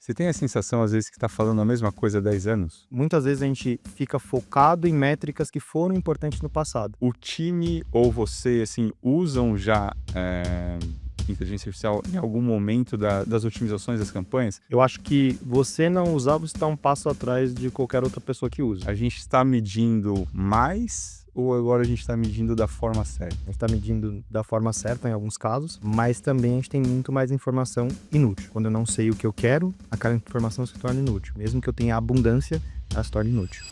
Você tem a sensação, às vezes, que está falando a mesma coisa há 10 anos? Muitas vezes a gente fica focado em métricas que foram importantes no passado. O time ou você, assim, usam já inteligência artificial em algum momento das otimizações das campanhas? Eu acho que você não usar, você está um passo atrás de qualquer outra pessoa que usa. A gente está medindo mais ou agora a gente está medindo da forma certa? A gente está medindo da forma certa em alguns casos, mas também a gente tem muito mais informação inútil. Quando eu não sei o que eu quero, aquela informação se torna inútil. Mesmo que eu tenha abundância, ela se torna inútil.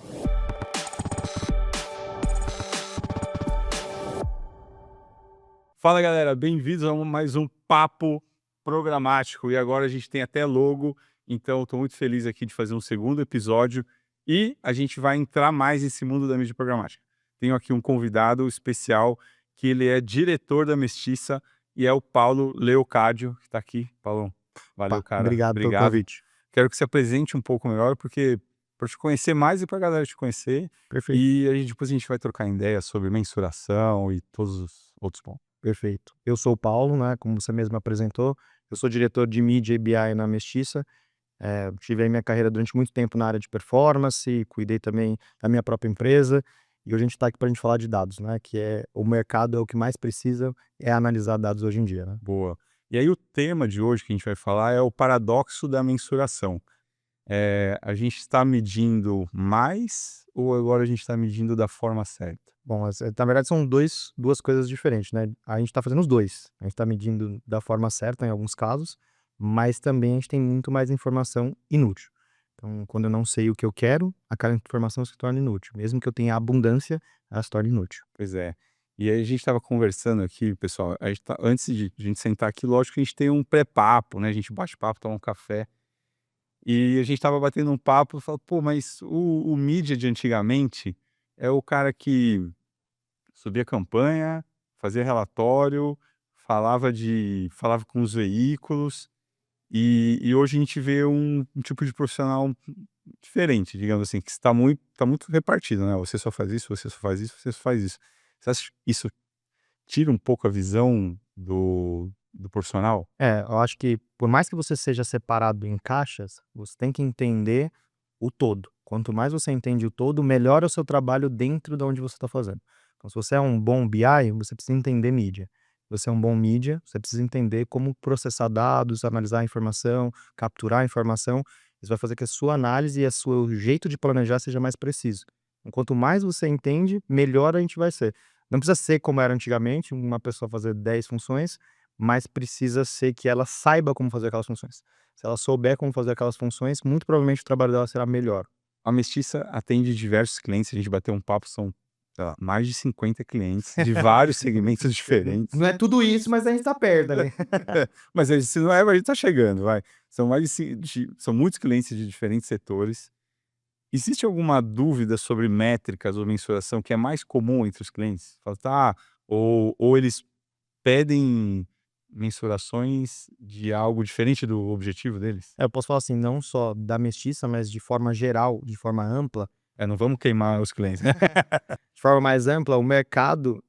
Fala galera, bem-vindos a mais um Papo Programático. E agora a gente tem até logo, então estou muito feliz aqui de fazer um segundo episódio e a gente vai entrar mais nesse mundo da mídia programática. Tenho aqui um convidado especial que ele é diretor da Mestiça e é o Paulo Leocádio, que está aqui. Paulo, valeu, cara. Obrigado pelo Obrigado. convite. Quero que você apresente um pouco melhor, porque para te conhecer mais e para a galera te conhecer. Perfeito. E depois a gente vai trocar ideias sobre mensuração e todos os outros pontos. Perfeito. Eu sou o Paulo, né? Como você mesmo apresentou. Eu sou diretor de mídia e BI na Mestiça. Tive aí minha carreira durante muito tempo na área de performance, cuidei também da minha própria empresa. E hoje a gente está aqui para a gente falar de dados, né? Que é o mercado, é o que mais precisa, é analisar dados hoje em dia, né? Boa. E aí o tema de hoje que a gente vai falar é o paradoxo da mensuração. A gente está medindo mais ou agora a gente está medindo da forma certa? Bom, na verdade são duas coisas diferentes, né? A gente está fazendo os dois. A gente está medindo da forma certa em alguns casos, mas também a gente tem muito mais informação inútil. Então, quando eu não sei o que eu quero, aquela informação se torna inútil. Mesmo que eu tenha abundância, ela se torna inútil. Pois é. E aí a gente estava conversando aqui, pessoal, antes de a gente sentar aqui, lógico que a gente tem um pré-papo, né? A gente bate papo, toma um café. E a gente estava batendo um papo e falou, pô, mas o mídia de antigamente é o cara que subia campanha, fazia relatório, falava com os veículos, e hoje a gente vê um tipo de profissional diferente, digamos assim, que está muito repartido, né? Você só faz isso, você só faz isso, você só faz isso. Você acha que isso tira um pouco a visão do profissional? Eu acho que por mais que você seja separado em caixas, você tem que entender o todo. Quanto mais você entende o todo, melhor é o seu trabalho dentro de onde você está fazendo. Então, se você é um bom BI, você precisa entender mídia. Se você é um bom mídia, você precisa entender como processar dados, analisar a informação, capturar a informação. Isso vai fazer que a sua análise e o seu jeito de planejar seja mais preciso. Então, quanto mais você entende, melhor a gente vai ser. Não precisa ser como era antigamente, uma pessoa fazer 10 funções, mas precisa ser que ela saiba como fazer aquelas funções. Se ela souber como fazer aquelas funções, muito provavelmente o trabalho dela será melhor. A Mestiça atende diversos clientes, a gente bateu um papo, são, sei lá, mais de 50 clientes de vários segmentos diferentes. Não é tudo isso, mas a gente tá perto ali. Mas se não é, a gente tá chegando, vai. São são muitos clientes de diferentes setores. Existe alguma dúvida sobre métricas ou mensuração que é mais comum entre os clientes? Fala, tá, ou eles pedem mensurações de algo diferente do objetivo deles? Eu posso falar assim, não só da Mestiça, mas de forma geral, de forma ampla. Não vamos queimar os clientes, né? De forma mais ampla, o mercado,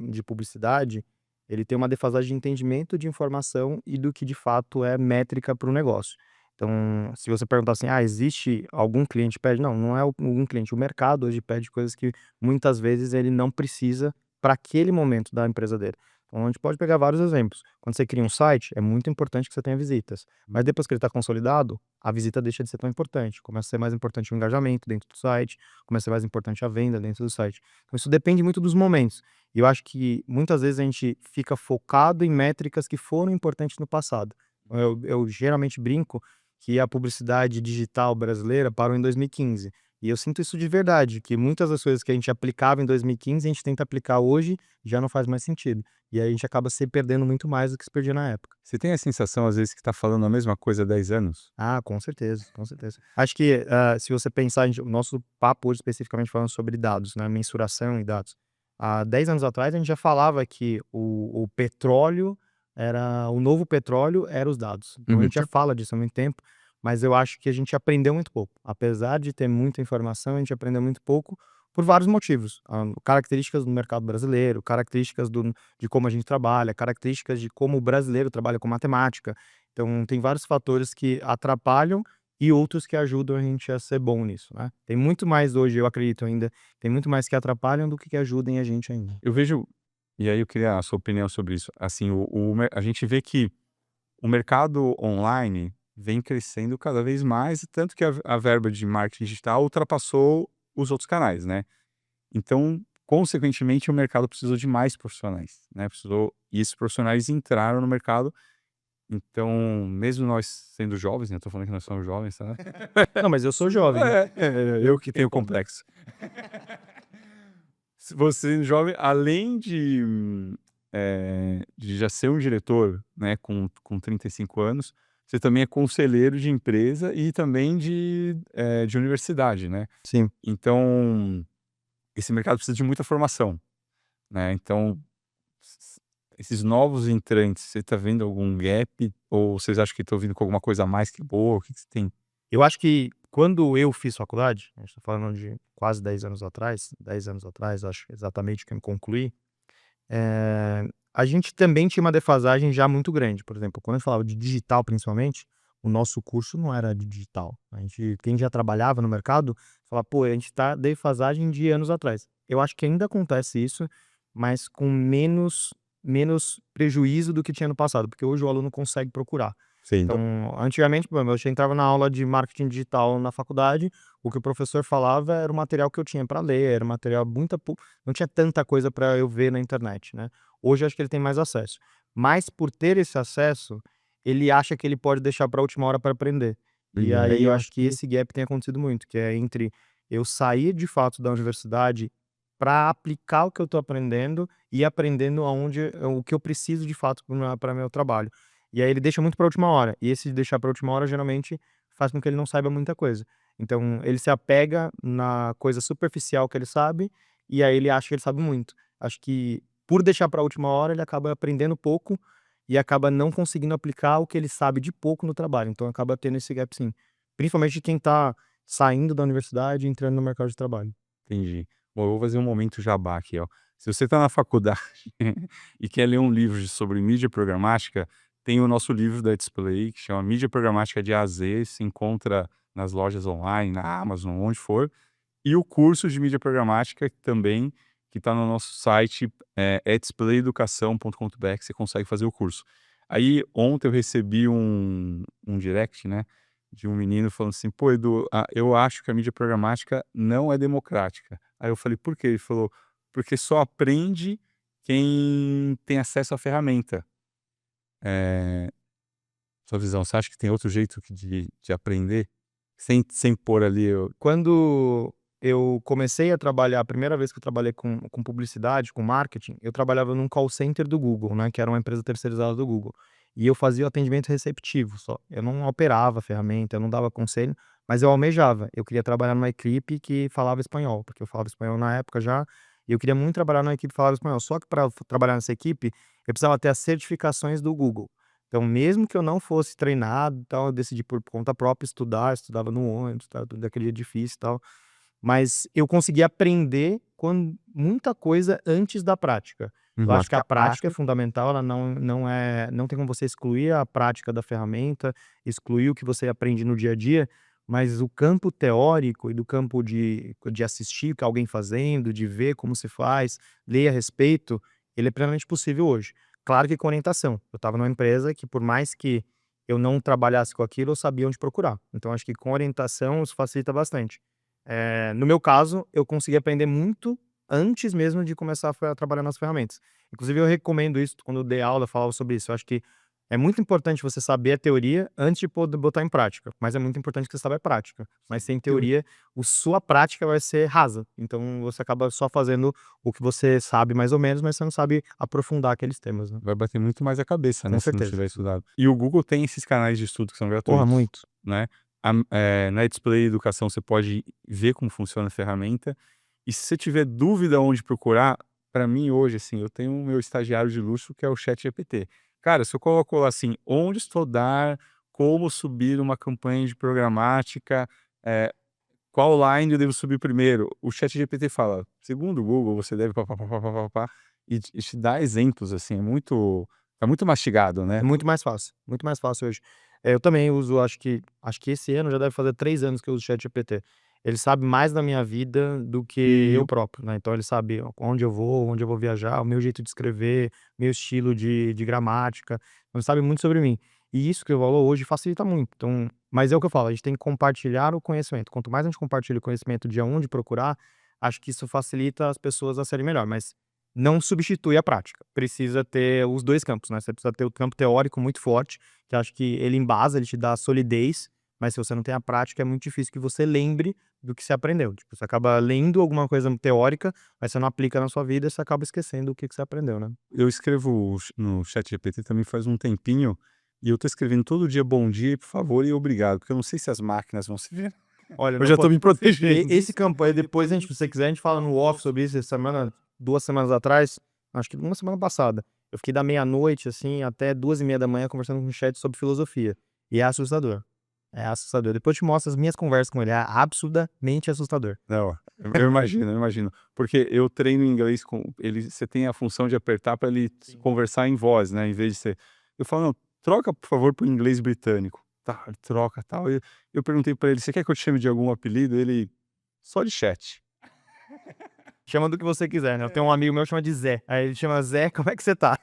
de publicidade, ele tem uma defasagem de entendimento de informação e do que de fato é métrica para o negócio. Então, se você perguntar assim: "Ah, existe algum cliente que pede?", não é algum cliente, o mercado hoje pede coisas que muitas vezes ele não precisa para aquele momento da empresa dele. Então, a gente pode pegar vários exemplos. Quando você cria um site, é muito importante que você tenha visitas, mas depois que ele está consolidado, a visita deixa de ser tão importante, começa a ser mais importante o engajamento dentro do site, começa a ser mais importante a venda dentro do site. Então isso depende muito dos momentos. E eu acho que muitas vezes a gente fica focado em métricas que foram importantes no passado. Eu geralmente brinco que a publicidade digital brasileira parou em 2015. E eu sinto isso de verdade, que muitas das coisas que a gente aplicava em 2015, a gente tenta aplicar hoje, já não faz mais sentido. E aí a gente acaba se perdendo muito mais do que se perdia na época. Você tem a sensação, às vezes, que está falando a mesma coisa há 10 anos? Ah, com certeza, com certeza. Acho que, se você pensar, o nosso papo hoje especificamente falando sobre dados, né, mensuração e dados. Há 10 anos atrás a gente já falava que o petróleo era o novo petróleo era os dados. Então a Uhum. gente já fala disso há muito tempo, mas eu acho que a gente aprendeu muito pouco. Apesar de ter muita informação, a gente aprendeu muito pouco por vários motivos. Características do mercado brasileiro, características de como a gente trabalha, características de como o brasileiro trabalha com matemática. Então, tem vários fatores que atrapalham e outros que ajudam a gente a ser bom nisso, né? Tem muito mais hoje, eu acredito ainda, tem muito mais que atrapalham do que ajudem a gente ainda. Eu vejo e aí eu queria a sua opinião sobre isso. Assim, a gente vê que o mercado online vem crescendo cada vez mais, tanto que a verba de marketing digital ultrapassou os outros canais, né. Então, consequentemente, o mercado precisou de mais profissionais, né, e esses profissionais entraram no mercado. Então, mesmo nós sendo jovens, né, eu tô falando que nós somos jovens, tá. Não, mas eu sou jovem. Eu que tenho complexo. Se você jovem, além de já ser um diretor, né, com 35 anos, você também é conselheiro de empresa e também de universidade, né. Sim. Então, esse mercado precisa de muita formação, né. Então, s esses novos entrantes, você está vendo algum gap ou vocês acham que estão vindo com alguma coisa a mais que boa? O que que você tem? Eu acho que quando eu fiz faculdade, a gente tá falando de quase 10 anos atrás, 10 anos atrás, acho exatamente que eu concluí, a gente também tinha uma defasagem já muito grande. Por exemplo, quando a gente falava de digital principalmente, o nosso curso não era de digital. Quem já trabalhava no mercado, falava: "Pô, a gente tá defasagem de anos atrás". Eu acho que ainda acontece isso, mas com menos prejuízo do que tinha no passado, porque hoje o aluno consegue procurar. Sim. Então, antigamente, por exemplo, eu entrava na aula de marketing digital na faculdade, o que o professor falava era o material que eu tinha para ler, era material não tinha tanta coisa para eu ver na internet, né. Hoje eu acho que ele tem mais acesso. Mas por ter esse acesso, ele acha que ele pode deixar para a última hora para aprender. E E aí aí eu eu acho acho que que esse gap tem acontecido muito, que é entre eu sair de fato da universidade para aplicar o que eu estou aprendendo e aprendendo o que eu preciso de fato para meu trabalho. E aí ele deixa muito para a última hora, e esse de deixar para a última hora geralmente faz com que ele não saiba muita coisa. Então ele se apega na coisa superficial que ele sabe, e aí ele acha que ele sabe muito. Acho que por deixar para a última hora ele acaba aprendendo pouco, e acaba não conseguindo aplicar o que ele sabe de pouco no trabalho, então acaba tendo esse gap sim. Principalmente de quem está saindo da universidade e entrando no mercado de trabalho. entendi. Bom, eu vou fazer um momento jabá aqui, ó. Se você está na faculdade e quer ler um livro sobre mídia programática, tem o nosso livro da Display, que chama Mídia Programática de A a Z, se encontra nas lojas online, na Amazon, onde for. E o curso de mídia programática também, que está no nosso site, é displayeducação.com.br, que você consegue fazer o curso. Aí, ontem eu recebi um direct, né, de um menino falando assim: "Pô, Edu, eu acho que a mídia programática não é democrática". Aí eu falei: "Por quê?" Ele falou: "Porque só aprende quem tem acesso à ferramenta". Eh, Sua visão, você acha que tem outro jeito de aprender? Sem pôr ali o Quando eu comecei a trabalhar, a primeira vez que eu trabalhei com publicidade, com marketing, eu trabalhava num call center do Google, né, que era uma empresa terceirizada do Google. E eu fazia o atendimento receptivo só. Eu não operava a ferramenta, eu não dava conselho, mas eu almejava. Eu queria trabalhar numa equipe que falava espanhol, porque eu falava espanhol na época já, e eu queria muito trabalhar numa equipe que falava espanhol. Só que para trabalhar nessa equipe, eu precisava ter as certificações do Google. Então, mesmo que eu não fosse treinado e tal, eu decidi por conta própria estudar, estudava no ônibus, tal, tudo daquele dia difícil e tal, mas eu consegui aprender muita coisa antes da prática. Eu uhum, acho acho que que a a prática é prática fundamental, ela não tem como você excluir a prática da ferramenta, excluir o que você aprende no dia a dia, mas o campo teórico e do campo de assistir o que alguém fazendo, de ver como se faz, ler a respeito, ele é plenamente possível hoje. Claro que com orientação. Eu estava numa empresa que por mais que eu não trabalhasse com aquilo, eu sabia onde procurar. Então acho que com orientação isso facilita bastante. No meu caso, eu consegui aprender muito antes mesmo de começar a trabalhar nas ferramentas. Inclusive eu recomendo isso, quando eu dei aula eu falava sobre isso. Eu acho que é muito importante você saber a teoria antes de poder botar em prática, mas é muito importante que você saiba a prática. Mas sem teoria teoria, sua prática vai ser rasa. Então você acaba só fazendo o que você sabe mais ou menos, mas você não sabe aprofundar aqueles temas, né. vai bater muito mais a cabeça, né, Com se não certeza. tiver estudado. E o Google tem esses canais de estudo que são Porra, gratuitos, muito. né. Na Display Educação você pode ver como funciona a ferramenta, e se você tiver dúvida onde procurar, para mim hoje, assim, eu tenho o meu estagiário de luxo que é o ChatGPT. Cara, se eu coloco lá assim: "Onde estudar como subir uma campanha de programática", eh qual line eu devo subir primeiro? O ChatGPT fala, segundo o Google, você deve pá, pá, pá, pá, pá, pá, pá, e te dá exemplos, assim, é muito mastigado, É né. muito mais fácil hoje. Eu também uso, acho que esse ano já deve fazer 3 anos que eu uso o ChatGPT. Ele sabe mais da minha vida do que E eu próprio, né, então ele sabe onde eu vou viajar, o meu jeito de escrever, meu estilo de gramática, então ele sabe muito sobre mim. E isso que eu falo hoje facilita muito, então mas é o que eu falo, a gente tem que compartilhar o conhecimento, quanto mais a gente compartilha o conhecimento de aonde procurar, acho que isso facilita as pessoas a serem melhor, mas não substitui a prática. Precisa ter os 2 campos, né, você precisa ter o campo teórico muito forte, que acho que ele embasa, ele te dá solidez, mas se você não tem a prática, é muito difícil que você lembre do que você aprendeu. Tipo, você acaba lendo alguma coisa teórica, mas você não aplica na sua vida, você acaba esquecendo o que você aprendeu, né. eu escrevo no ChatGPT também faz um tempinho, e eu tô escrevendo todo dia "bom dia" e "por favor" e "obrigado", porque eu não sei se as máquinas vão se ver. Olha, Eu não já tô po me protegendo. esse campo aí depois a gente se você quiser a gente fala no off sobre isso, essa semana 2 semanas atrás, acho que uma semana passada, eu fiquei da meia-noite, assim, até 2h30 conversando com o chat sobre filosofia, e é assustador. Depois eu te mostro as minhas conversas com ele, é absurdamente assustador. Não, eu imagino, eu imagino. Porque eu treino inglês com ele, você tem a função de apertar para ele Sim. conversar em voz, né, em vez de ser eu falo: "Não, troca por favor para o inglês britânico". Tá, ele troca, tal, eu perguntei para ele: "Você quer que eu te chame de algum apelido?" Ele: "Só de chat". Chama do que você quiser, né, eu tenho um amigo meu que chama de Zé, aí ele chama: "Zé, como é que você tá?"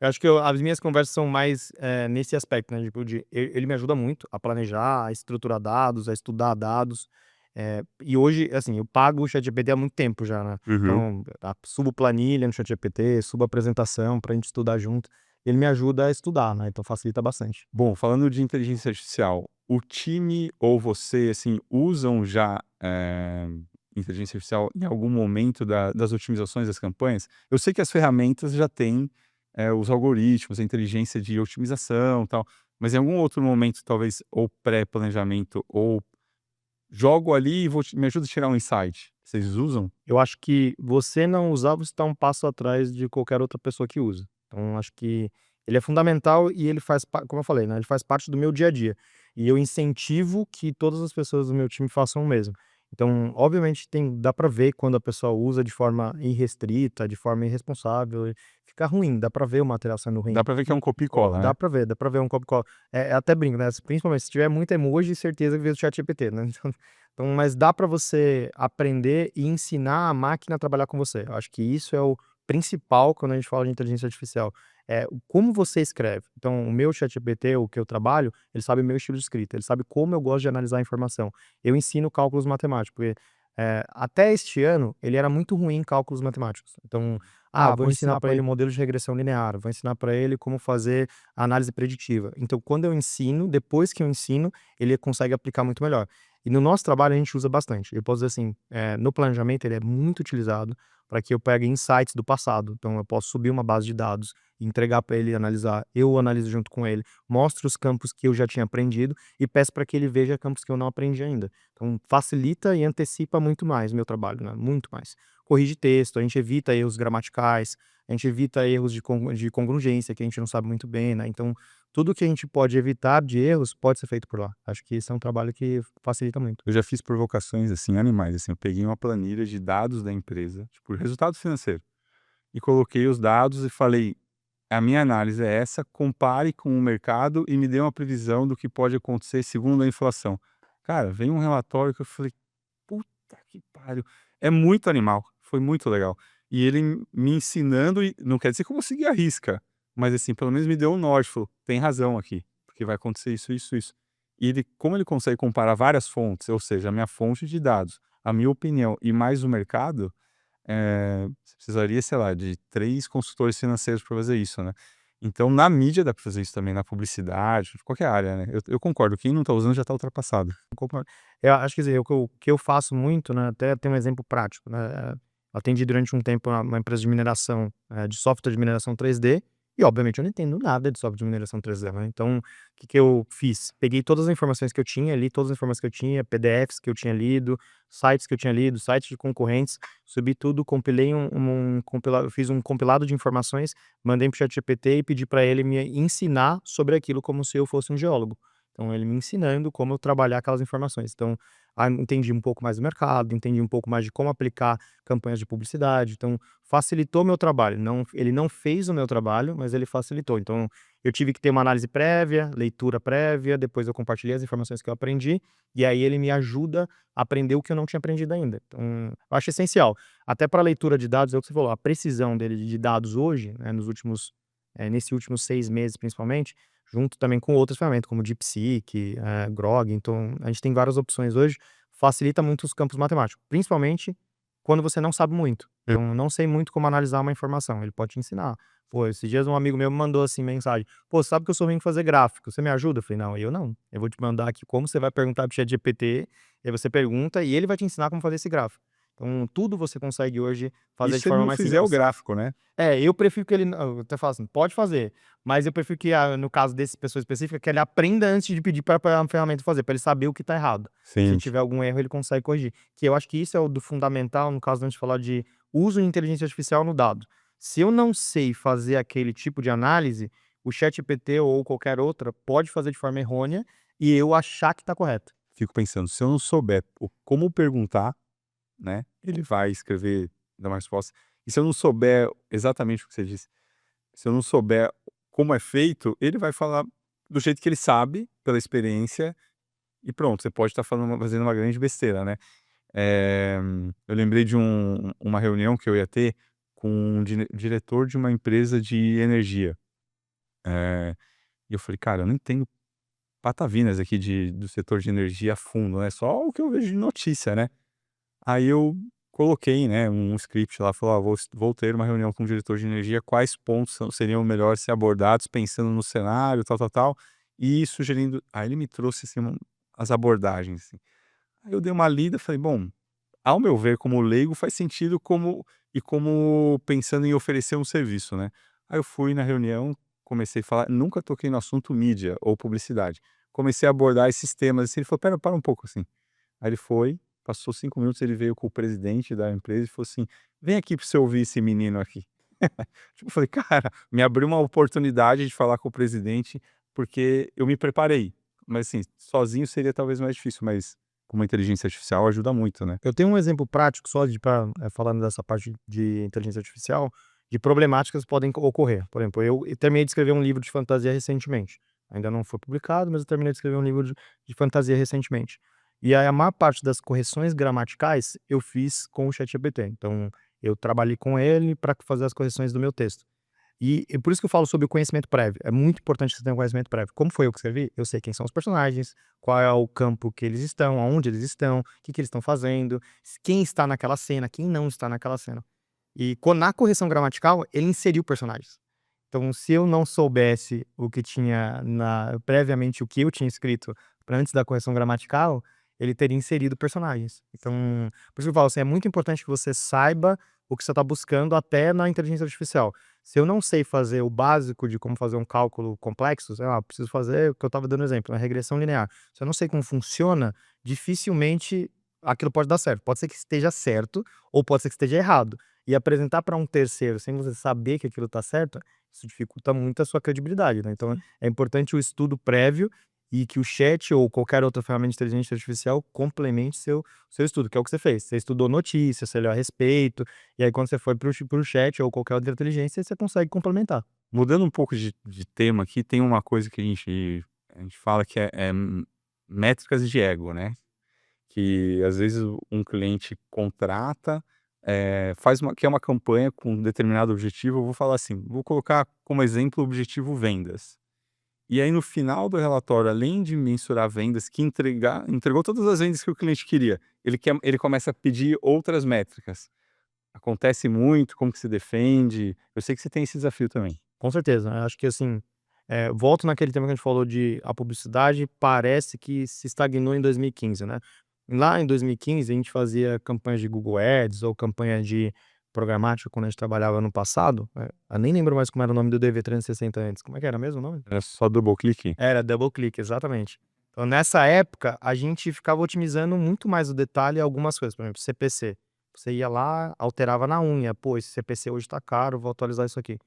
Eu acho que as minhas conversas são mais, nesse aspecto, né, tipo ele me ajuda muito a planejar, a estruturar dados, a estudar dados, e hoje, assim, eu pago o ChatGPT há muito tempo já, né, Uhum. então subo planilha no ChatGPT, subo apresentação pra gente estudar junto, ele me ajuda a estudar, né, então facilita bastante. Bom, falando de inteligência artificial, o time ou você, assim, usam já, inteligência artificial em algum momento das otimizações das campanhas? Eu sei que as ferramentas já têm, os algoritmos, a inteligência de otimização, tal, mas em algum outro momento, talvez, ou pré-planejamento ou jogo ali e me ajuda a tirar um insight, vocês usam? Eu acho que você não usar, você está um passo atrás de qualquer outra pessoa que usa. Então, acho que ele é fundamental e ele faz como eu falei, né, ele faz parte do meu dia a dia. E eu incentivo que todas as pessoas do meu time façam o mesmo. Então, obviamente dá para ver quando a pessoa usa de forma irrestrita, de forma irresponsável, e fica ruim, dá para ver o material sendo ruim. Dá pra ver que é um copia e Pô, cola, né? dá pra ver um copy cola. Até brinco, né, principalmente se tiver muito emoji, certeza que veio do ChatGPT, né, mas dá pra você aprender e ensinar a máquina a trabalhar com você. Eu acho que isso é o principal quando a gente fala de inteligência artificial, como você escreve. Então o meu ChatGPT, o que eu trabalho, ele sabe o meu estilo de escrita, ele sabe como eu gosto de analisar a informação. Eu ensino cálculos matemáticos, porque, até este ano, ele era muito ruim em cálculos matemáticos. Então, vou Vou ensinar ensinar para pra ele ele. modelo de regressão linear, vou ensinar para ele como fazer análise preditiva. Então, quando eu ensino, depois que eu ensino, ele consegue aplicar muito melhor. E no nosso trabalho a gente usa bastante. Eu posso dizer assim, no planejamento ele é muito utilizado para que eu pegue insights do passado. Então eu posso subir uma base de dados, entregar para ele analisar, eu analiso junto com ele, mostro os campos que eu já tinha aprendido e peço para que ele veja campos que eu não aprendi ainda. Então facilita e antecipa muito mais o meu trabalho, né? Muito mais. Corrige texto, a gente evita erros gramaticais, a gente evita erros de congruência que a gente não sabe muito bem, né? Então tudo que a gente pode evitar de erros pode ser feito por lá. Acho que esse é um trabalho que facilita muito. Eu já fiz provocações, assim, animais, assim, eu peguei uma planilha de dados da empresa, tipo, resultado financeiro, e coloquei os dados e falei: "A minha análise é essa, compare com o mercado e me dê uma previsão do que pode acontecer segundo a inflação". Cara, veio um relatório que eu falei: "Puta que pariu". É muito animal, foi muito legal. E ele me ensinando e não quer dizer que eu vou seguir à risca, mas, assim, pelo menos me deu um norte, falou: "Tem razão aqui, porque vai acontecer isso, isso, isso". E ele como ele consegue comparar várias fontes, ou seja, a minha fonte de dados, a minha opinião e mais o mercado, você precisaria, sei lá, de 3 consultores financeiros para fazer isso, né. Então na mídia dá para fazer isso também, na publicidade, qualquer área, né. Eu concordo, quem não está usando já está ultrapassado. Concordo. Eu acho que, assim, o que eu faço muito, né, até tem um exemplo prático, né, atendi durante um tempo uma empresa de mineração, de software de mineração 3D, e obviamente eu não entendo nada de software de mineração 3D, né, então o que que eu fiz? Peguei todas as informações que eu tinha, li todas as informações que eu tinha, PDFs que eu tinha lido, sites que eu tinha lido, sites de concorrentes, subi tudo, compilei fiz um compilado de informações, mandei para o ChatGPT e pedi para ele me ensinar sobre aquilo como se eu fosse um geólogo. Então ele me ensinando como eu trabalhar aquelas informações. Então, entendi um pouco mais do mercado, entendi um pouco mais de como aplicar campanhas de publicidade, então facilitou meu trabalho. Ele não fez o meu trabalho, mas ele facilitou. Então eu tive que ter uma análise prévia, leitura prévia, depois eu compartilhei as informações que eu aprendi, e aí ele me ajuda a aprender o que eu não tinha aprendido ainda. Então, eu acho essencial. Até para a leitura de dados, é o que você falou, a precisão dele de dados hoje, né, nesses últimos 6 meses principalmente, junto também com outras ferramentas, como DeepSeek, Grok, então a gente tem várias opções hoje, facilita muito os campos matemáticos, principalmente quando você não sabe muito. Então, não sei muito como analisar uma informação, ele pode te ensinar. Pô, esses dias um amigo meu me mandou assim mensagem: "Pô, sabe que eu sou ruim em fazer gráfico, você me ajuda?" Eu falei: "Não, eu não. Eu vou te mandar aqui como você vai perguntar para o ChatGPT, e aí você pergunta e ele vai te ensinar como fazer esse gráfico." Então, tudo você consegue hoje E fazer de se ele forma não mais fizer o simples. gráfico, né? Eu prefiro que ele eu até falo assim: "Pode fazer", mas eu prefiro que no caso desse pessoa específica, que ele aprenda antes de pedir pra a ferramenta fazer, pra ele saber o que tá errado. Se Sim. tiver algum erro, ele consegue corrigir. Que eu acho que isso é o do fundamental, no caso, antes de falar de uso de inteligência artificial no dado. Se eu não sei fazer aquele tipo de análise, o ChatGPT ou qualquer outra pode fazer de forma errônea e eu achar que tá correto. Fico pensando, se eu não souber como perguntar, né, ele vai escrever, dar uma resposta. E se eu não souber exatamente o que você disse, se eu não souber como é feito, ele vai falar do jeito que ele sabe, pela experiência, e pronto, você pode estar fazendo uma grande besteira, né. Eh, eu lembrei de uma reunião que eu ia ter com um diretor de uma empresa de energia. E eu falei: "Cara, eu não entendo patavinas aqui do setor de energia a fundo, né, só o que eu vejo de notícia, né". Aí eu coloquei, né, um script lá, falou: "Ó, vou ter uma reunião com o diretor de energia, quais pontos seriam melhor ser abordados pensando no cenário, tal, tal, tal", e sugerindo. Aí ele me trouxe, assim, as abordagens, assim. Aí eu dei uma lida, falei: "Bom, ao meu ver, como leigo, faz sentido como pensando em oferecer um serviço, né". Aí eu fui na reunião, comecei a falar, nunca toquei no assunto mídia ou publicidade. Comecei a abordar esses temas, assim, ele falou: "Espera, para um pouco, assim". Aí ele foi, passou 5 minutos, ele veio com o presidente da empresa e falou assim: "Vem aqui para você ouvir esse menino aqui". Tipo, eu falei: "Cara", me abriu uma oportunidade de falar com o presidente, porque eu me preparei. Mas, assim, sozinho seria talvez mais difícil, mas com uma inteligência artificial ajuda muito, né. Eu tenho um exemplo prático só falando dessa parte de inteligência artificial, de problemáticas que podem ocorrer. Por exemplo, eu terminei de escrever um livro de fantasia recentemente. Ainda não foi publicado, mas eu terminei de escrever um livro de fantasia recentemente. E aí a maior parte das correções gramaticais eu fiz com o ChatGPT. Então, eu trabalhei com ele para fazer as correções do meu texto. E por isso que eu falo sobre o conhecimento prévio. É muito importante que você tenha um conhecimento prévio. Como foi eu que escrevi, eu sei quem são os personagens, qual é o campo que eles estão, aonde eles estão, o que que eles estão fazendo, quem está naquela cena, quem não está naquela cena. E na correção gramatical, ele inseriu personagens. Então, se eu não soubesse o que tinha previamente o que eu tinha escrito para antes da correção gramatical, ele teria inserido personagens. Então, por isso que eu falo assim, é muito importante que você saiba o que você está buscando até na inteligência artificial. Se eu não sei fazer o básico de como fazer um cálculo complexo, sei lá, preciso fazer o que eu estava dando exemplo, uma regressão linear. Se eu não sei como funciona, dificilmente aquilo pode dar certo. Pode ser que esteja certo ou pode ser que esteja errado. E apresentar para um terceiro sem você saber que aquilo está certo, isso dificulta muito a sua credibilidade, né. Então é importante o estudo prévio e que o chat ou qualquer outra ferramenta de inteligência artificial complemente seu estudo, que é o que você fez. Você estudou notícias, você leu a respeito, e aí quando você foi para o chat ou qualquer outra inteligência, você consegue complementar. Mudando um pouco de tema aqui, tem uma coisa que a gente fala que é métricas de ego, né. Que às vezes um cliente contrata, faz quer uma campanha com um determinado objetivo, eu vou falar assim, vou colocar como exemplo o objetivo vendas. E aí no final do relatório, além de mensurar vendas, que entregou todas as vendas que o cliente queria, ele começa a pedir outras métricas. Acontece muito, como que se defende? Eu sei que você tem esse desafio também. Com certeza, eu acho que assim, volto naquele tema que a gente falou de a publicidade parece que se estagnou em 2015, né. Lá em 2015 a gente fazia campanhas de Google Ads ou campanha de programática quando a gente trabalhava no passado, eu nem lembro mais como era o nome do DV360 antes, como é que era mesmo o nome? Era só double clique? Era double click, exatamente. Então nessa época, a gente ficava otimizando muito mais o detalhe e algumas coisas, por exemplo, CPC. Você ia lá, alterava na unha: "Pô, esse CPC hoje tá caro, vou atualizar isso aqui".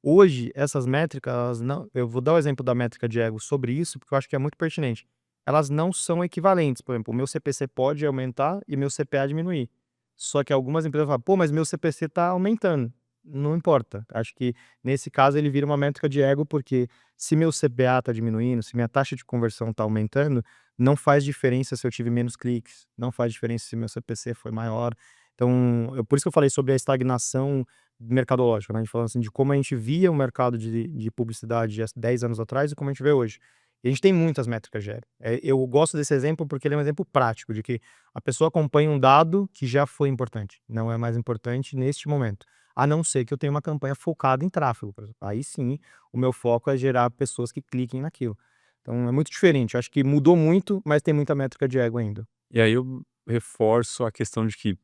Hoje, essas métricas, elas não eu vou dar o exemplo da métrica de ego sobre isso, porque eu acho que é muito pertinente. Elas não são equivalentes, por exemplo, o meu CPC pode aumentar e meu CPA diminuir. Só que algumas empresas falam: "Pô, mas meu CPC está aumentando". Não importa, acho que nesse caso ele vira uma métrica de ego, porque se meu CPA está diminuindo, se minha taxa de conversão está aumentando, não faz diferença se eu tive menos cliques, não faz diferença se meu CPC foi maior. Então, por isso que eu falei sobre a estagnação mercadológica, né, a gente falando assim de como a gente via o mercado de publicidade há 10 anos atrás e como a gente vê hoje. E a gente tem muitas métricas GERE. Eu gosto desse exemplo porque ele é um exemplo prático de que a pessoa acompanha um dado que já foi importante, não é mais importante neste momento, a não ser que eu tenha uma campanha focada em tráfego, por exemplo. Aí sim, o meu foco é gerar pessoas que cliquem naquilo. Então é muito diferente, eu acho que mudou muito, mas tem muita métrica de ego ainda. E aí eu reforço a questão de que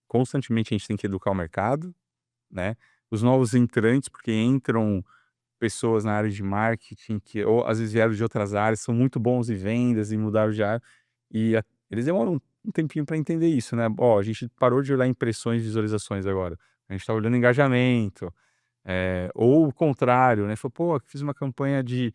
constantemente a gente tem que educar o mercado, né, os novos entrantes, porque entram pessoas na área de marketing que ou às vezes vieram de outras áreas, são muito bons em vendas e mudaram de área, e eles demoram um tempinho para entender isso, né. Ó, a gente parou de olhar impressões, visualizações agora, a gente está olhando engajamento, ou o contrário, né, falou: "Pô, fiz uma campanha de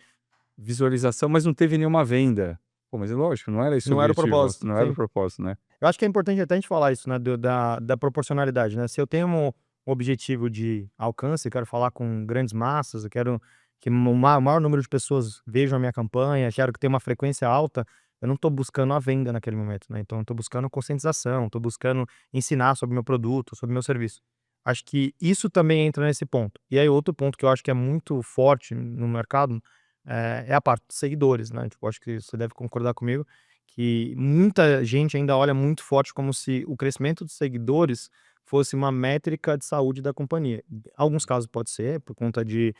visualização, mas não teve nenhuma venda". Pô, mas é lógico, não era esse o Não era o objetivo, propósito, não era o sim. propósito, né. Eu acho que é importante até a gente falar isso, né, da proporcionalidade, né. Se eu tenho um objetivo de alcance, eu quero falar com grandes massas, eu quero que o maior número de pessoas vejam a minha campanha, quero que tenha uma frequência alta, eu não estou buscando a venda naquele momento, né. Então eu estou buscando conscientização, estou buscando ensinar sobre o meu produto, sobre o meu serviço. Acho que isso também entra nesse ponto. E aí outro ponto que eu acho que é muito forte no mercado, é a parte dos seguidores, né. Tipo, acho que você deve concordar comigo que muita gente ainda olha muito forte como se o crescimento dos seguidores fosse uma métrica de saúde da companhia. Alguns casos pode ser, por conta de,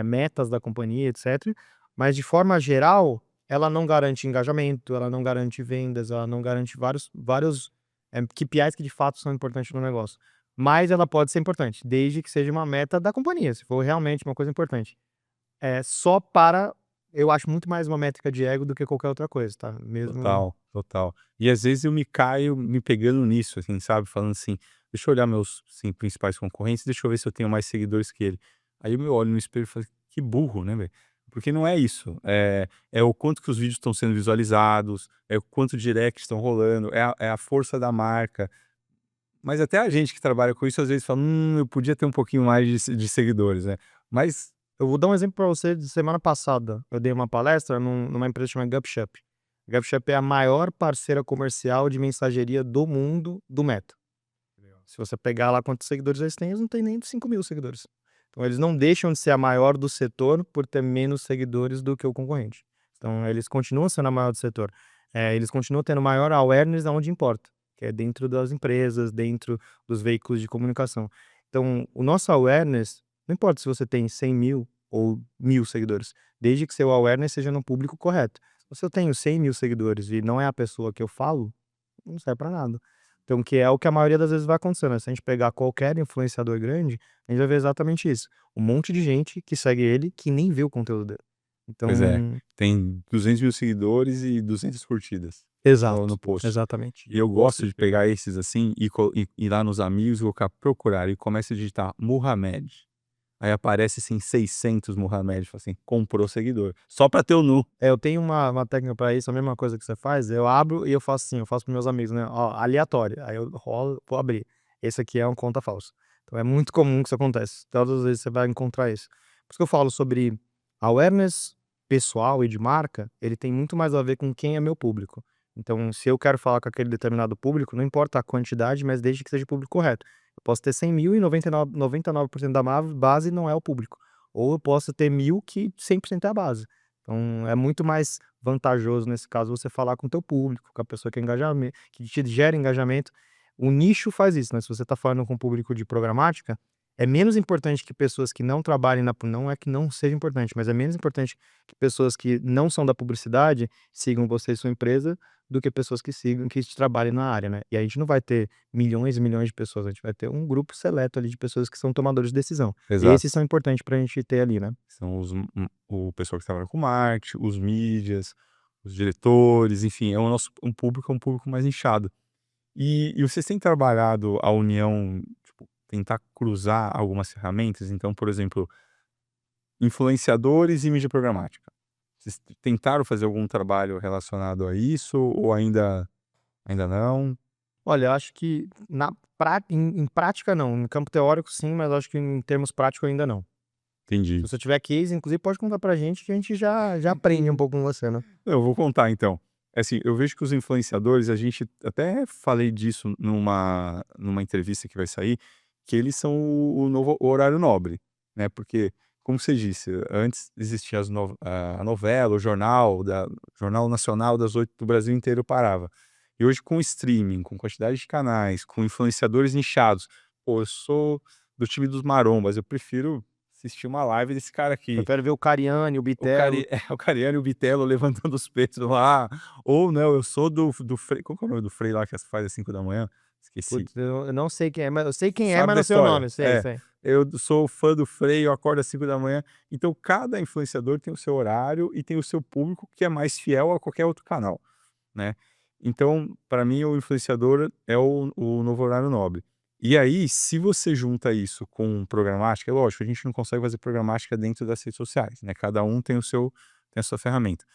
metas da companhia, etc, mas de forma geral, ela não garante engajamento, ela não garante vendas, ela não garante vários, KPIs que de fato são importantes no negócio. Mas ela pode ser importante, desde que seja uma meta da companhia, se for realmente uma coisa importante. Só para eu acho muito mais uma métrica de ego do que qualquer outra coisa, tá, mesmo. Total, total. E às vezes eu me caio me pegando nisso, assim, sabe, falando assim: "Deixa eu olhar meus 5 principais concorrentes, deixa eu ver se eu tenho mais seguidores que ele". Aí eu olho no espelho e falo: "Que burro, né, velho". Porque não é isso, é o quanto que os vídeos estão sendo visualizados, é o quanto directs estão rolando, é a força da marca. Mas até a gente que trabalha com isso, às vezes fala: eu podia ter um pouquinho mais de seguidores, né". Mas Eu vou dar um exemplo para você de semana passada, eu dei uma palestra numa empresa chamada Gupshup. Gupshup é a maior parceira comercial de mensageria do mundo do Meta. Se você pegar lá quantos seguidores eles têm, eles não têm nem 5.000 seguidores. Então eles não deixam de ser a maior do setor por ter menos seguidores do que o concorrente. Então eles continuam sendo a maior do setor. Eles continuam tendo maior awareness aonde importa, que é dentro das empresas, dentro dos veículos de comunicação. Então o nosso awareness, não importa se você tem 100.000 ou 1.000 seguidores, desde que seu awareness seja no público correto. Se eu tenho 100.000 seguidores e não é a pessoa que eu falo, não serve para nada. Então, que é o que a maioria das vezes vai acontecendo, né, se a gente pegar qualquer influenciador grande, a gente vai ver exatamente isso, um monte de gente que segue ele, que nem vê o conteúdo dele. pois é, Então tem 200.000 seguidores e 200 curtidas no exato, post. exatamente. E eu gosto de pegar esses, assim, e ir lá nos amigos e colocar procurar, e começa a digitar Muhammad, aí aparece, assim, 600 Muhammad, fala assim: "Comprou seguidor", só pra ter o nu. Eu tenho uma técnica para isso, a mesma coisa que você faz, eu abro e eu faço assim, eu faço para meus amigos, né, ó, aleatório, aí eu rolo, vou abrir, esse aqui é uma conta falsa. Então é muito comum que isso acontece, todas as vezes você vai encontrar isso. Por isso que eu falo sobre awareness pessoal e de marca, ele tem muito mais a ver com quem é meu público. Então se eu quero falar com aquele determinado público, não importa a quantidade, mas desde que seja o público correto. Eu posso ter 100.000 e 99% da base não é o público, ou eu posso ter 1.000 que 100% é a base. Então, é muito mais vantajoso, nesse caso, você falar com o teu público, com a pessoa que é que te gera engajamento. O nicho faz isso, né, se você está falando com o público de programática, é menos importante que pessoas que não trabalhem não é que não seja importante, mas é menos importante que pessoas que não são da publicidade sigam você e sua empresa, do que pessoas que trabalhem na área, né. E a gente não vai ter milhões e milhões de pessoas, a gente vai ter um grupo seleto ali de pessoas que são tomadores de decisão. Exato. Esses são importantes para a gente ter ali, né. São o pessoal que trabalha com marketing, os mídias, os diretores, enfim, é o nosso público é um público mais nichado. E vocês têm trabalhado a união, tipo, tentar cruzar algumas ferramentas? Então, por exemplo, influenciadores e mídia programática. Vocês tentaram fazer algum trabalho relacionado a isso ou ainda não? Olha, eu acho que em prática não, em campo teórico sim, mas acho que em termos práticos ainda não. Se Entendi. você tiver case, inclusive pode contar pra gente que a gente já aprende um pouco com você, né. Eu vou contar então. É assim, eu vejo que os influenciadores, a gente até falei disso numa entrevista que vai sair, que eles são o novo horário nobre, né, porque, como você disse, antes existia a novela, o Jornal Nacional das 8 do Brasil inteiro parava. E hoje com o streaming, com quantidade de canais, com influenciadores nichados, pô, eu sou do time dos marombas, eu prefiro assistir uma live desse cara aqui. Prefere ver o Cariani, o Bitelo. O Cariani e o Bitelo levantando os peitos lá, ou não, eu sou do Frei, qual que é o nome do Frei lá que faz às 5 da manhã? Esqueci. Putz, eu não sei quem é, mas eu sei quem é, Sabe mas da não sei o história? nome. Sei, sei. Eu sou fã do Frei, eu acordo às 5 da manhã, então cada influenciador tem o seu horário e tem o seu público que é mais fiel a qualquer outro canal, né. Então, para mim o influenciador é o novo horário nobre. E aí, se você junta isso com programática, é lógico, a gente não consegue fazer programática dentro das redes sociais, né, cada um tem a sua ferramenta.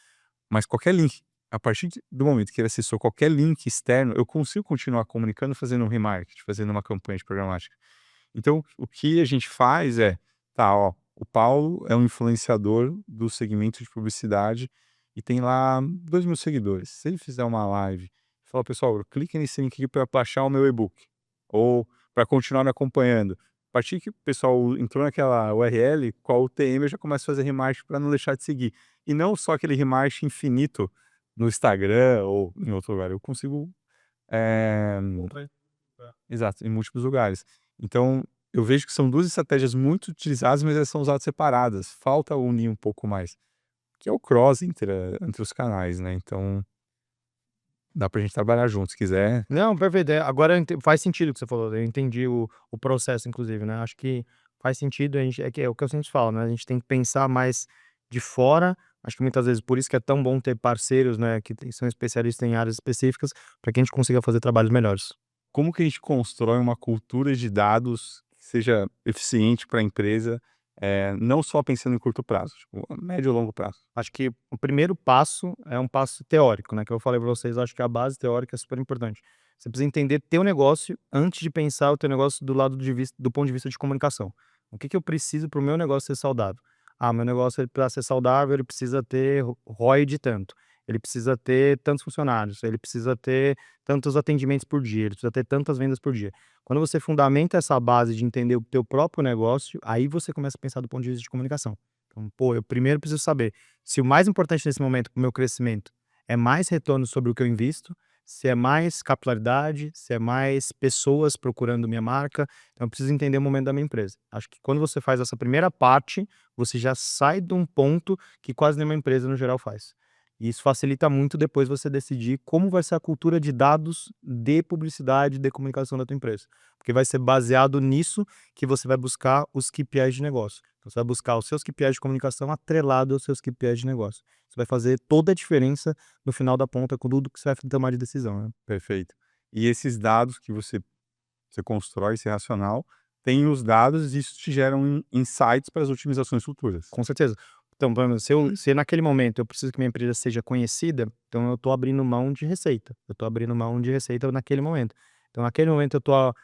Mas qualquer link, a partir do momento que ele acessou qualquer link externo, eu consigo continuar comunicando, fazendo um remarketing, fazendo uma campanha de programática. Então, o que a gente faz é, tá, ó, o Paulo é um influenciador do segmento de publicidade e tem lá 2.000 seguidores. Se ele fizer uma live e falar, pessoal, clique nesse link aqui para baixar o meu e-book, ou para continuar me acompanhando. A partir que o pessoal entrou naquela URL, com a UTM eu já começo a fazer remarketing para não deixar de seguir. E não só aquele remarketing infinito no Instagram ou em outro lugar, eu consigo, eh exato, em múltiplos lugares. Então, eu vejo que são 2 estratégias muito utilizadas, mas elas são usadas separadas. Falta unir um pouco mais, que é o cross entre os canais, né, então dá pra gente trabalhar junto, se quiser. Não, perfeito. Agora faz sentido o que você falou. Eu entendi o processo, inclusive, né? Acho que faz sentido. A gente, é o que eu sempre falo, né? A gente tem que pensar mais de fora. Acho que muitas vezes por isso que é tão bom ter parceiros, né? Que são especialistas em áreas específicas, para que a gente consiga fazer trabalhos melhores. Como que a gente constrói uma cultura de dados que seja eficiente para a empresa, não só pensando em curto prazo, tipo, a médio e longo prazo? Acho que o primeiro passo é um passo teórico, né? Que eu falei para vocês. Acho que a base teórica é super importante. Você precisa entender teu negócio antes de pensar o teu negócio do ponto de vista de comunicação. O que eu preciso para o meu negócio ser saudável? Ah, meu negócio para ser saudável, ele precisa ter ROI de tanto. Ele precisa ter tantos funcionários, ele precisa ter tantos atendimentos por dia, ele precisa ter tantas vendas por dia. Quando você fundamenta essa base de entender o teu próprio negócio, aí você começa a pensar do ponto de vista de comunicação. Então, pô, eu primeiro preciso saber se o mais importante nesse momento para o meu crescimento é mais retorno sobre o que eu invisto, se é mais capilaridade, se é mais pessoas procurando minha marca. Então, eu preciso entender o momento da minha empresa. Acho que quando você faz essa primeira parte, você já sai de um ponto que quase nenhuma empresa no geral faz. E isso facilita muito depois você decidir como vai ser a cultura de dados de publicidade, de comunicação da tua empresa. Porque vai ser baseado nisso que você vai buscar os KPIs de negócio. Então, você vai buscar os seus KPIs de comunicação atrelado aos seus KPIs de negócio. Isso vai fazer toda a diferença no final da ponta com tudo que você vai tomar de decisão, né. Perfeito. E esses dados que você constrói, esse racional, tem os dados e isso te gera insights para as otimizações futuras. Com certeza. Então, por exemplo, se naquele momento eu preciso que minha empresa seja conhecida, então eu estou abrindo mão de receita. Eu estou abrindo mão de receita naquele momento. Então, naquele momento eu estou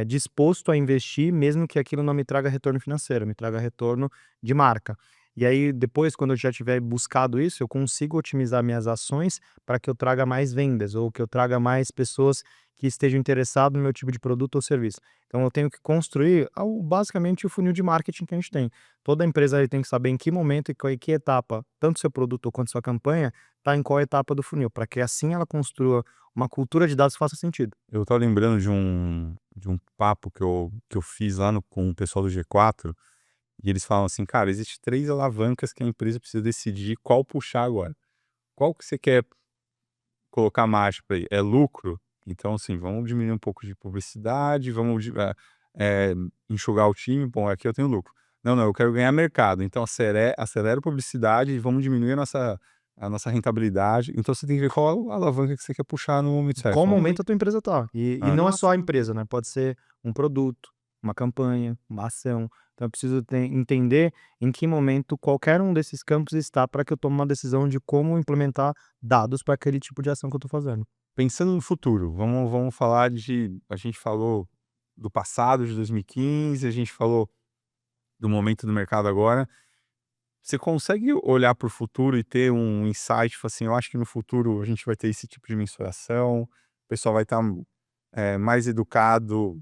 disposto a investir, mesmo que aquilo não me traga retorno financeiro, me traga retorno de marca. E aí, depois, quando eu já tiver buscado isso, eu consigo otimizar minhas ações para que eu traga mais vendas ou que eu traga mais pessoas que estejam interessadas no meu tipo de produto ou serviço. Então, eu tenho que construir basicamente o funil de marketing que a gente tem. Toda empresa aí tem que saber em que momento e em que etapa, tanto seu produto quanto sua campanha, está em qual etapa do funil, para que assim ela construa uma cultura de dados que faça sentido. Eu estava lembrando de um papo que eu fiz lá com o pessoal do G4, e eles falam assim: "Cara, existe 3 alavancas que a empresa precisa decidir qual puxar agora. Qual que você quer colocar marcha para aí? É lucro? Então, assim, vamos diminuir um pouco de publicidade, enxugar o time. Bom, aqui eu tenho lucro. Não, não, eu quero ganhar mercado, então acelera a publicidade e vamos diminuir a nossa rentabilidade". Então você tem que ver qual a alavanca que você quer puxar no momento certo. Qual Vamos momento a tua empresa está. E não é só Nossa. a empresa, né? Pode ser um produto, uma campanha, uma ação. Então eu preciso entender em que momento qualquer um desses campos está para que eu tome uma decisão de como implementar dados para aquele tipo de ação que eu estou fazendo. Pensando no futuro, vamos falar a gente falou do passado de 2015, a gente falou do momento do mercado agora. Você consegue olhar para o futuro e ter um insight, tipo assim: "Eu acho que no futuro a gente vai ter esse tipo de mensuração, o pessoal vai estar, mais educado,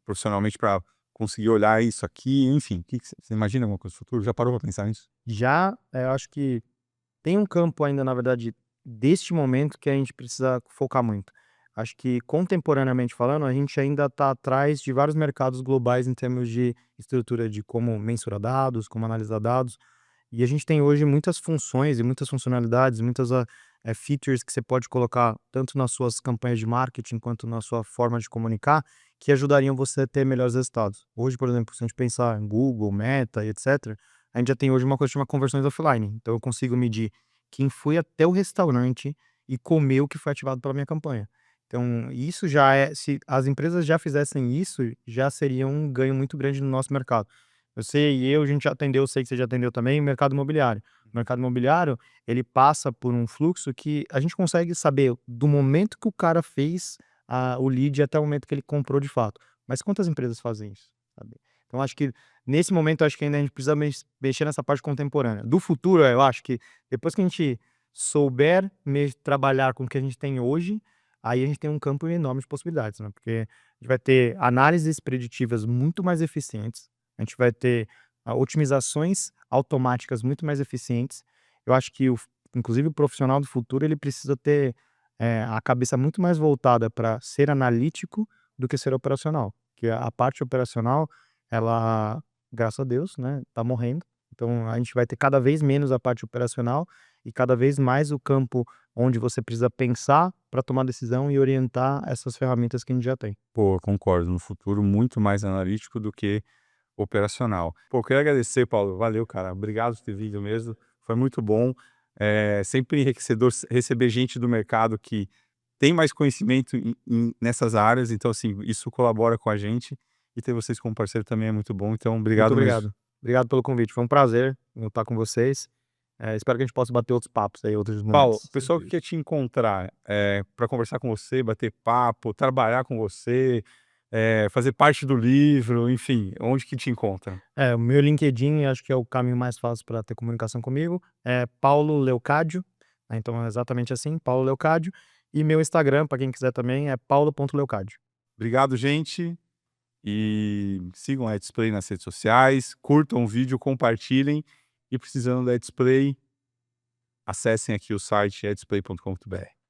profissionalmente para conseguir olhar isso aqui", enfim, o que que você imagina alguma coisa no futuro? Já parou para pensar nisso? Já, eu acho que tem um campo ainda, na verdade, deste momento que a gente precisa focar muito. Acho que, contemporaneamente falando, a gente ainda está atrás de vários mercados globais em termos de estrutura de como mensurar dados, como analisar dados. E a gente tem hoje muitas funções e muitas funcionalidades, muitas features que você pode colocar tanto nas suas campanhas de marketing quanto na sua forma de comunicar, que ajudariam você a ter melhores resultados. Hoje, por exemplo, se a gente pensar em Google, Meta e etc., a gente já tem hoje uma coisa que chama conversões offline. Então eu consigo medir quem foi até o restaurante e comeu o que foi ativado pela minha campanha. Então, isso já é, se as empresas já fizessem isso, já seria um ganho muito grande no nosso mercado. A gente já atendeu, eu sei que você já atendeu também, o mercado imobiliário. O mercado imobiliário, ele passa por um fluxo que a gente consegue saber do momento que o cara fez o lead até o momento que ele comprou de fato. Mas quantas empresas fazem isso, sabe? Então acho que nesse momento, acho que ainda a gente precisa mexer nessa parte contemporânea. Do futuro, eu acho que depois que a gente souber trabalhar com o que a gente tem hoje, aí a gente tem um campo enorme de possibilidades, né? Porque a gente vai ter análises preditivas muito mais eficientes, a gente vai ter otimizações automáticas muito mais eficientes. Eu acho que inclusive o profissional do futuro, ele precisa ter a cabeça muito mais voltada para ser analítico do que ser operacional. Que a parte operacional, ela, graças a Deus, né, tá morrendo. Então a gente vai ter cada vez menos a parte operacional e cada vez mais o campo onde você precisa pensar para tomar decisão e orientar essas ferramentas que a gente já tem. Pô, eu concordo, no futuro muito mais analítico do que operacional. Pô, eu quero agradecer, Paulo, valeu, cara, obrigado por ter vindo mesmo, foi muito bom. É sempre enriquecedor receber gente do mercado que tem mais conhecimento nessas áreas, então, assim, isso colabora com a gente, e ter vocês como parceiro também é muito bom, então Muito obrigado mesmo. obrigado. Obrigado pelo convite. Foi um prazer estar com vocês. Espero que a gente possa bater outros papos aí, outros Paulo, o momentos. pessoal que quer te encontrar, para conversar com você, bater papo, trabalhar com você, fazer parte do livro, enfim, onde que te encontra? O meu LinkedIn acho que é o caminho mais fácil para ter comunicação comigo, é Paulo Leocádio, né, então é exatamente assim, Paulo Leocádio, e meu Instagram, para quem quiser também, é paulo.leocádio. Obrigado, gente. E sigam a Display nas redes sociais, curtam o vídeo, compartilhem e precisando da Display, acessem aqui o site edisplay.com.br.